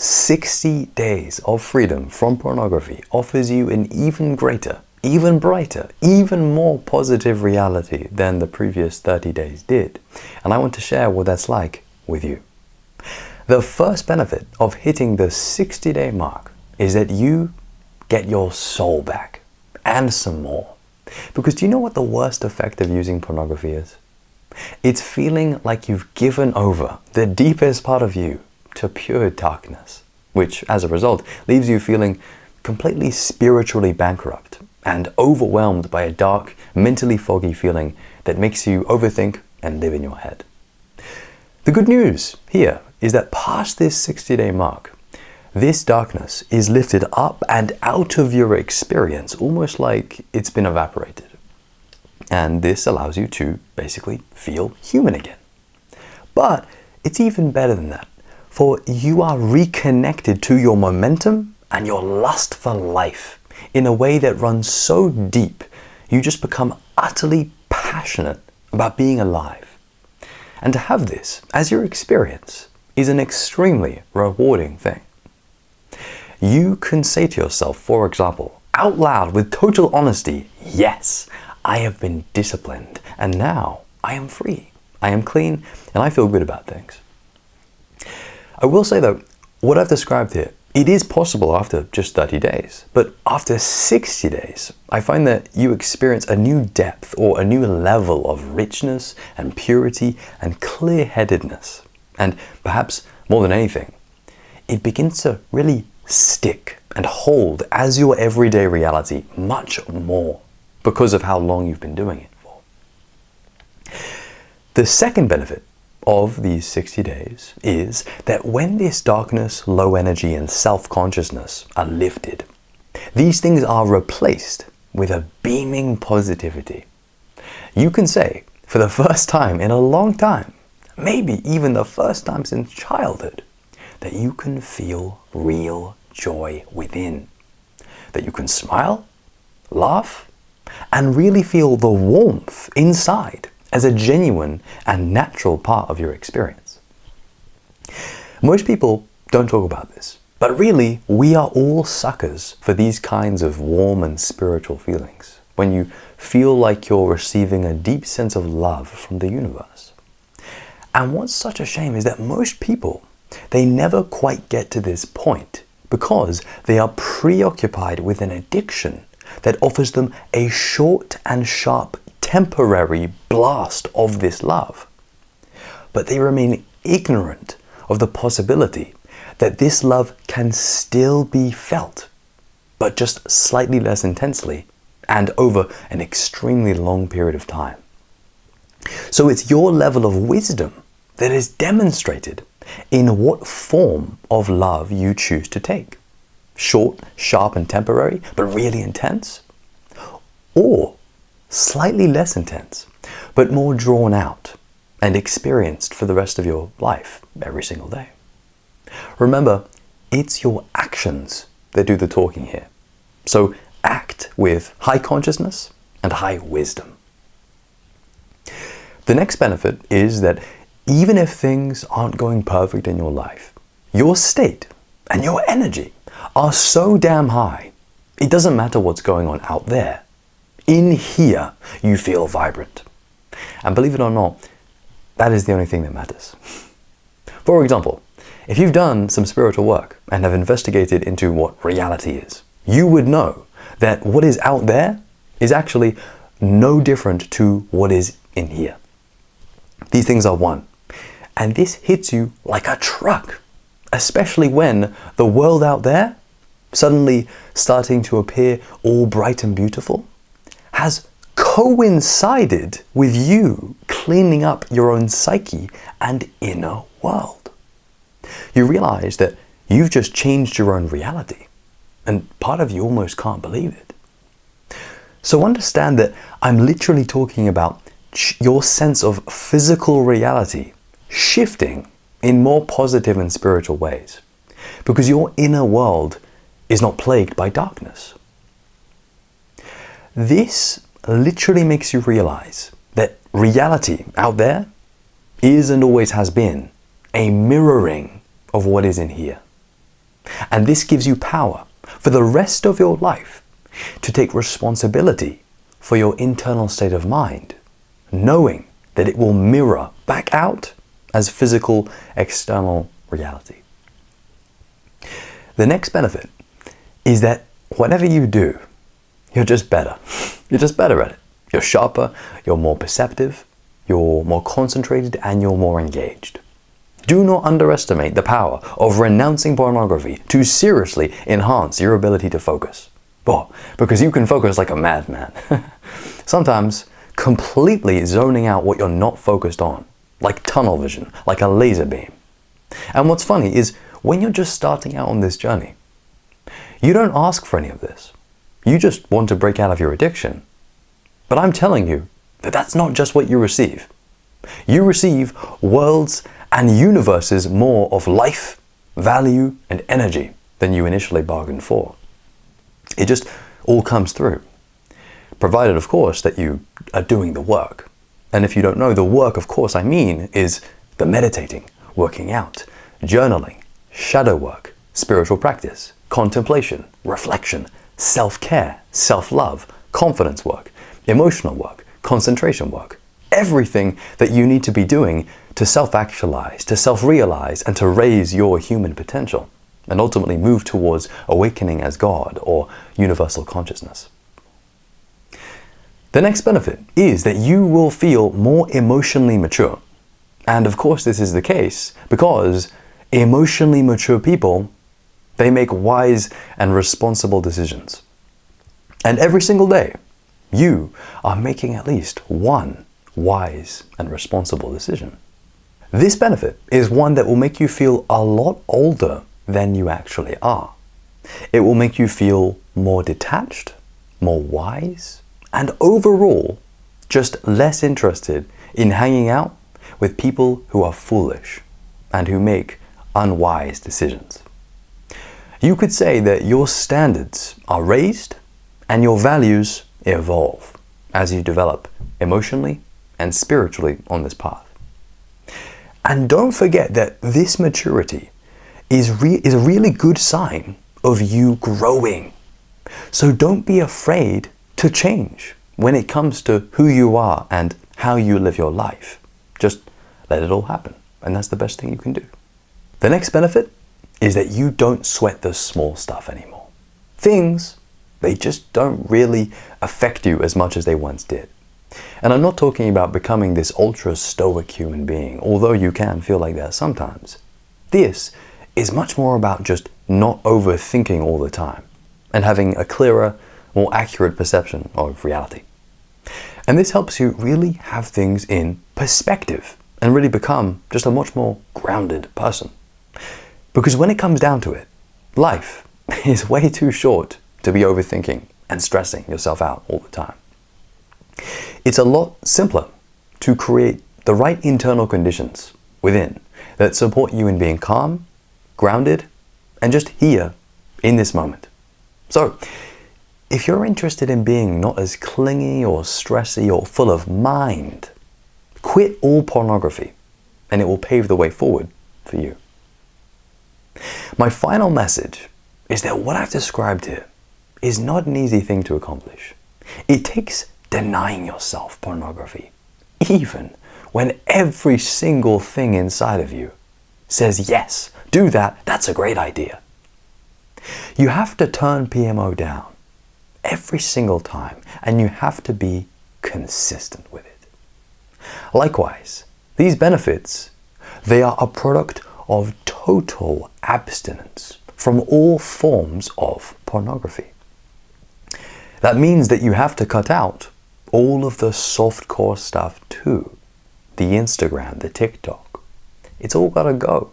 60 days of freedom from pornography offers you an even greater, even brighter, even more positive reality than the previous 30 days did. And I want to share what that's like with you. The first benefit of hitting the 60-day mark is that you get your soul back and some more. Because do you know what the worst effect of using pornography is? It's feeling like you've given over the deepest part of you to pure darkness, which as a result leaves you feeling completely spiritually bankrupt and overwhelmed by a dark, mentally foggy feeling that makes you overthink and live in your head. The good news here is that past this 60-day mark, this darkness is lifted up and out of your experience, almost like it's been evaporated. And this allows you to basically feel human again. But it's even better than that, for you are reconnected to your momentum and your lust for life in a way that runs so deep, you just become utterly passionate about being alive. And to have this as your experience is an extremely rewarding thing. You can say to yourself, for example, out loud with total honesty, yes, I have been disciplined and now I am free, I am clean, and I feel good about things. I will say though, what I've described here, it is possible after just 30 days, but after 60 days, I find that you experience a new depth or a new level of richness and purity and clear-headedness. And perhaps more than anything, it begins to really stick and hold as your everyday reality much more because of how long you've been doing it for. The second benefit of these 60 days is that when this darkness, low energy, and self-consciousness are lifted, these things are replaced with a beaming positivity. You can say, for the first time in a long time, maybe even the first time since childhood, that you can feel real joy within. That you can smile, laugh, and really feel the warmth inside as a genuine and natural part of your experience. Most people don't talk about this, but really we are all suckers for these kinds of warm and spiritual feelings, when you feel like you're receiving a deep sense of love from the universe. And what's such a shame is that most people, they never quite get to this point because they are preoccupied with an addiction that offers them a short and sharp temporary blast of this love. But they remain ignorant of the possibility that this love can still be felt, but just slightly less intensely and over an extremely long period of time. So it's your level of wisdom that is demonstrated in what form of love you choose to take. Short, sharp, and temporary, but really intense? Or slightly less intense, but more drawn out and experienced for the rest of your life, every single day. Remember, it's your actions that do the talking here. So act with high consciousness and high wisdom. The next benefit is that even if things aren't going perfect in your life, your state and your energy are so damn high, it doesn't matter what's going on out there. In here, you feel vibrant. And believe it or not, that is the only thing that matters. For example, if you've done some spiritual work and have investigated into what reality is, you would know that what is out there is actually no different to what is in here. These things are one. And this hits you like a truck, especially when the world out there, suddenly starting to appear all bright and beautiful, has coincided with you cleaning up your own psyche and inner world. You realize that you've just changed your own reality, and part of you almost can't believe it. So understand that I'm literally talking about your sense of physical reality shifting in more positive and spiritual ways, because your inner world is not plagued by darkness. This literally makes you realize that reality out there is and always has been a mirroring of what is in here. And this gives you power for the rest of your life to take responsibility for your internal state of mind, knowing that it will mirror back out as physical external reality. The next benefit is that whatever you do, you're just better. You're just better at it. You're sharper, you're more perceptive, you're more concentrated, and you're more engaged. Do not underestimate the power of renouncing pornography to seriously enhance your ability to focus. Well, because you can focus like a madman. Sometimes completely zoning out what you're not focused on, like tunnel vision, like a laser beam. And what's funny is when you're just starting out on this journey, you don't ask for any of this. You just want to break out of your addiction. But I'm telling you that that's not just what you receive. You receive worlds and universes more of life, value, and energy than you initially bargained for. It just all comes through. Provided, of course, that you are doing the work. And if you don't know, the work, of course, I mean, is the meditating, working out, journaling, shadow work, spiritual practice, contemplation, reflection, self-care, self-love, confidence work, emotional work, concentration work, everything that you need to be doing to self-actualize, to self-realize, and to raise your human potential, and ultimately move towards awakening as God or universal consciousness. The next benefit is that you will feel more emotionally mature. And of course this is the case because emotionally mature people, they make wise and responsible decisions. And every single day, you are making at least one wise and responsible decision. This benefit is one that will make you feel a lot older than you actually are. It will make you feel more detached, more wise, and overall, just less interested in hanging out with people who are foolish and who make unwise decisions. You could say that your standards are raised and your values evolve as you develop emotionally and spiritually on this path. And don't forget that this maturity is a really good sign of you growing. So don't be afraid to change when it comes to who you are and how you live your life. Just let it all happen, and that's the best thing you can do. The next benefit is that you don't sweat the small stuff anymore. Things, they just don't really affect you as much as they once did. And I'm not talking about becoming this ultra stoic human being, although you can feel like that sometimes. This is much more about just not overthinking all the time and having a clearer, more accurate perception of reality. And this helps you really have things in perspective and really become just a much more grounded person. Because when it comes down to it, life is way too short to be overthinking and stressing yourself out all the time. It's a lot simpler to create the right internal conditions within that support you in being calm, grounded, and just here in this moment. So, if you're interested in being not as clingy or stressy or full of mind, quit all pornography and it will pave the way forward for you. My final message is that what I've described here is not an easy thing to accomplish. It takes denying yourself pornography, even when every single thing inside of you says, yes, do that, that's a great idea. You have to turn PMO down every single time, and you have to be consistent with it. Likewise, these benefits, they are a product of total abstinence from all forms of pornography. That means that you have to cut out all of the softcore stuff too. The Instagram, the TikTok. It's all gotta go.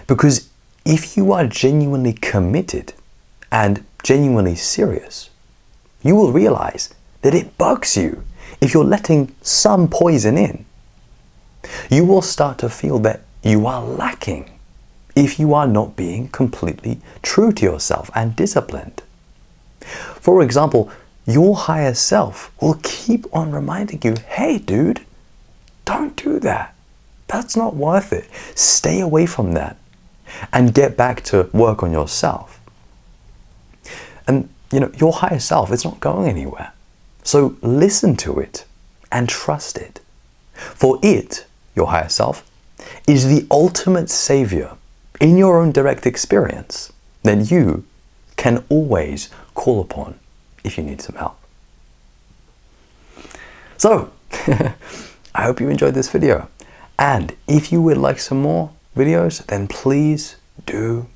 Because if you are genuinely committed and genuinely serious, you will realize that it bugs you if you're letting some poison in. You will start to feel that you are lacking if you are not being completely true to yourself and disciplined. For example, your higher self will keep on reminding you, hey dude, don't do that. That's not worth it. Stay away from that. and get back to work on yourself. And your higher self, it's not going anywhere. So listen to it and trust it. For it, your higher self, is the ultimate savior in your own direct experience that you can always call upon if you need some help. So, I hope you enjoyed this video. And if you would like some more videos, then please do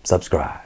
subscribe.